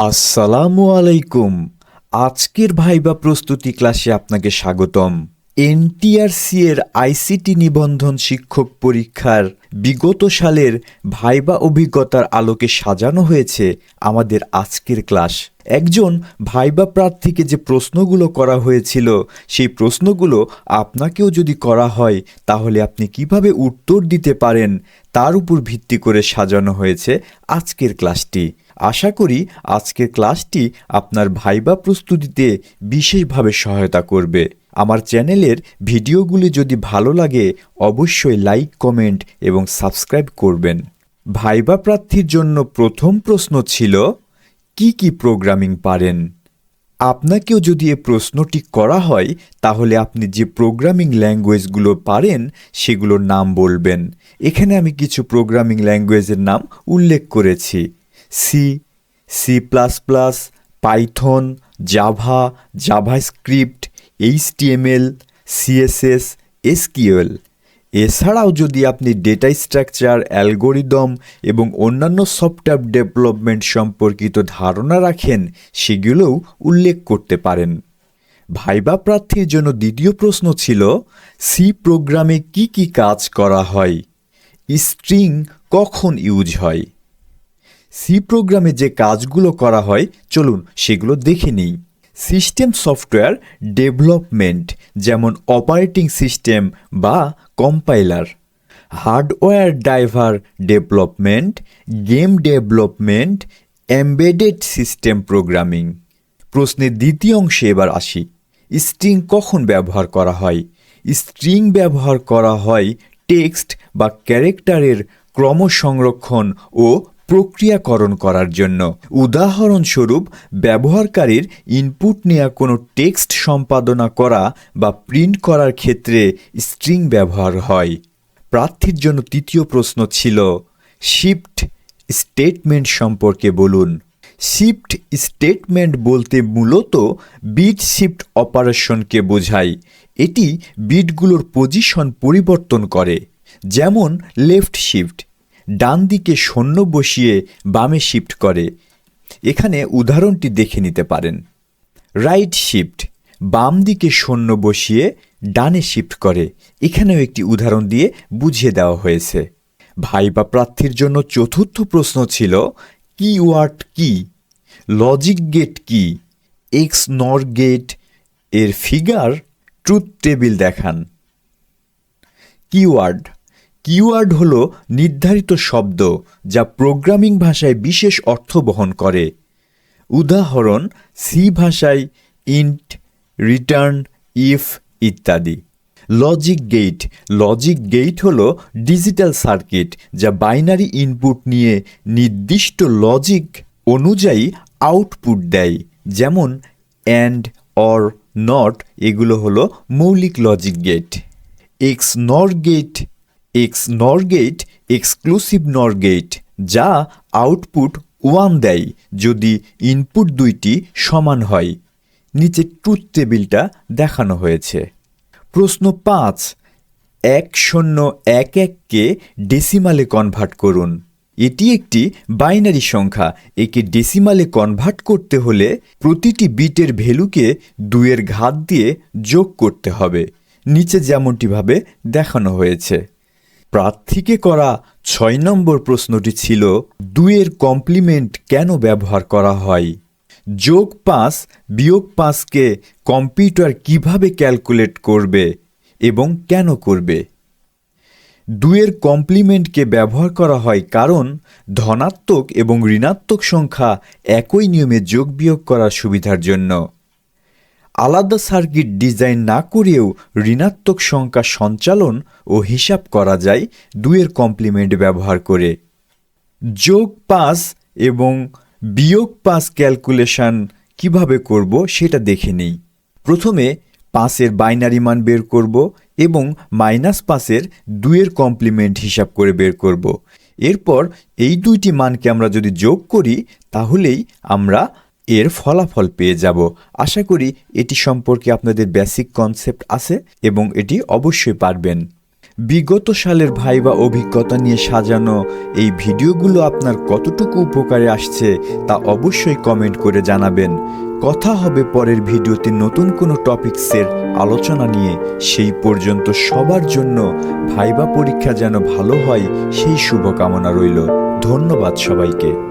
আসসালামু আলাইকুম। আজকের ভাইবা প্রস্তুতি ক্লাসে আপনাকে স্বাগতম। এনটিআরসি এর আইসিটি নিবন্ধন শিক্ষক পরীক্ষার বিগত সালের ভাইবা অভিজ্ঞতার আলোকে সাজানো হয়েছে আমাদের আজকের ক্লাস। একজন ভাইবা প্রার্থীকে যে প্রশ্নগুলো করা হয়েছিল সেই প্রশ্নগুলো আপনাকেও যদি করা হয় তাহলে আপনি কিভাবে উত্তর দিতে পারেন তার উপর ভিত্তি করে সাজানো হয়েছে আজকের ক্লাসটি। আশা করি আজকের ক্লাসটি আপনার ভাইবা প্রস্তুতিতে বিশেষভাবে সহায়তা করবে। আমার চ্যানেলের ভিডিওগুলি যদি ভালো লাগে অবশ্যই লাইক, কমেন্ট এবং সাবস্ক্রাইব করবেন। ভাইবা প্রার্থীর জন্য প্রথম প্রশ্ন ছিল, কি প্রোগ্রামিং পারেন? আপনাকেও যদি এ প্রশ্নটি করা হয় তাহলে আপনি যে প্রোগ্রামিং ল্যাঙ্গুয়েজগুলো পারেন সেগুলোর নাম বলবেন। এখানে আমি কিছু প্রোগ্রামিং ল্যাঙ্গুয়েজের নাম উল্লেখ করেছি: C, C plus plus, Python, Java, JavaScript, HTML, CSS, SQL. এছাড়াও যদি আপনি ডেটা স্ট্রাকচার, অ্যালগোরিদম এবং অন্যান্য সফটওয়্যার ডেভেলপমেন্ট সম্পর্কিত ধারণা রাখেন সেগুলোও উল্লেখ করতে পারেন। ভাইবা প্রার্থীর জন্য দ্বিতীয় প্রশ্ন ছিল, সি প্রোগ্রামে কি কাজ করা হয়? স্ট্রিং কখন ইউজ হয়? সি প্রোগ্রামে যে কাজগুলো করা হয় চলুন সেগুলো দেখে নিই। সিস্টেম সফটওয়্যার ডেভেলপমেন্ট, যেমন অপারেটিং সিস্টেম বা compiler. Hardware driver development, game development, embedded system programming. প্রশ্নের দ্বিতীয় অংশে এবার আসি। স্ট্রিং কখন ব্যবহার করা হয়? স্ট্রিং ব্যবহার করা হয় টেক্সট বা ক্যারেক্টারের ক্রম সংরক্ষণ ও প্রক্রিয়াকরণ করার জন্য। উদাহরণস্বরূপ, ব্যবহারকারীর ইনপুট নেওয়া কোনো টেক্সট সম্পাদনা করা বা প্রিন্ট করার ক্ষেত্রে স্ট্রিং ব্যবহার হয়। প্রার্থীর জন্য তৃতীয় প্রশ্ন ছিল, শিফট স্টেটমেন্ট সম্পর্কে বলুন। শিফট স্টেটমেন্ট বলতে মূলত বিট শিফট অপারেশনকে বোঝায়। এটি বিটগুলোর পজিশন পরিবর্তন করে, যেমন লেফট শিফট ডান দিকে শূন্য বসিয়ে বামে শিফট করে। এখানে উদাহরণটি দেখে নিতে পারেন। রাইট শিফট বাম দিকে শূন্য বসিয়ে ডানে শিফট করে। এখানেও একটি উদাহরণ দিয়ে বুঝিয়ে দেওয়া হয়েছে। ভাইবা প্রার্থীর জন্য চতুর্থ প্রশ্ন ছিল, কিওয়ার্ড কি? লজিক গেট কি? এক্স নর গেট এর ফিগার ট্রুথ টেবিল দেখান। কিওয়ার্ড হল নির্ধারিত শব্দ যা প্রোগ্রামিং ভাষায় বিশেষ অর্থ বহন করে। উদাহরণ, সি ভাষায় ইন্ট, রিটার্ন, ইফ ইত্যাদি। লজিক গেট হল ডিজিটাল সার্কিট যা বাইনারি ইনপুট নিয়ে নির্দিষ্ট লজিক অনুযায়ী আউটপুট দেয়, যেমন অ্যান্ড, অর, নট। এগুলো হলো মৌলিক লজিক গেট। এক্স নর গেট এক্সক্লুসিভ নর গেট, যা আউটপুট 1 দেয় যদি ইনপুট দুইটি সমান হয়। নিচে ট্রুথ টেবিলটা দেখানো হয়েছে। প্রশ্ন 5, 1011কে ডেসিমালে কনভার্ট করুন। এটি একটি বাইনারি সংখ্যা। একে ডেসিমালে কনভার্ট করতে হলে প্রতিটি বিটের ভ্যালুকে 2 এর ঘাত দিয়ে যোগ করতে হবে, নিচে যেমনটিভাবে দেখানো হয়েছে। প্রার্থীকে করা 6 নম্বর প্রশ্নটি ছিল, 2 এর কমপ্লিমেন্ট কেন ব্যবহার করা হয়? যোগ 5 বিয়োগ 5কে কম্পিউটার কিভাবে ক্যালকুলেট করবে এবং কেন করবে? 2 এর কমপ্লিমেন্টকে ব্যবহার করা হয় কারণ ধনাত্মক এবং ঋণাত্মক সংখ্যা একই নিয়মে যোগ বিয়োগ করার সুবিধার জন্য। আলাদা সার্কিট ডিজাইন না করেও ঋণাত্মক সংখ্যা সঞ্চালন ও হিসাব করা যায় 2 এর কমপ্লিমেন্ট ব্যবহার করে। যোগ 5 এবং বিয়োগ 5 ক্যালকুলেশন কিভাবে করব সেটা দেখে নিই। প্রথমে 5 এর বাইনারি মান বের করব এবং -5-এর 2 এর কমপ্লিমেন্ট হিসাব করে বের করব। এরপর এই দুইটি মানকে আমরা যদি যোগ করি তাহলেই আমরা এর ফলাফল পেয়ে যাব। আশা করি এটি সম্পর্কে আপনাদের বেসিক কনসেপ্ট আছে এবং এটি অবশ্যই পারবেন। বিগত সালের ভাইবা অভিজ্ঞতা নিয়ে সাজানো এই ভিডিওগুলো আপনার কতটুকু উপকারে আসছে তা অবশ্যই কমেন্ট করে জানাবেন। কথা হবে পরের ভিডিওতে নতুন কোনো টপিকসের আলোচনা নিয়ে। সেই পর্যন্ত সবার জন্য ভাইবা পরীক্ষা যেন ভালো হয় সেই শুভকামনা রইল। ধন্যবাদ সবাইকে।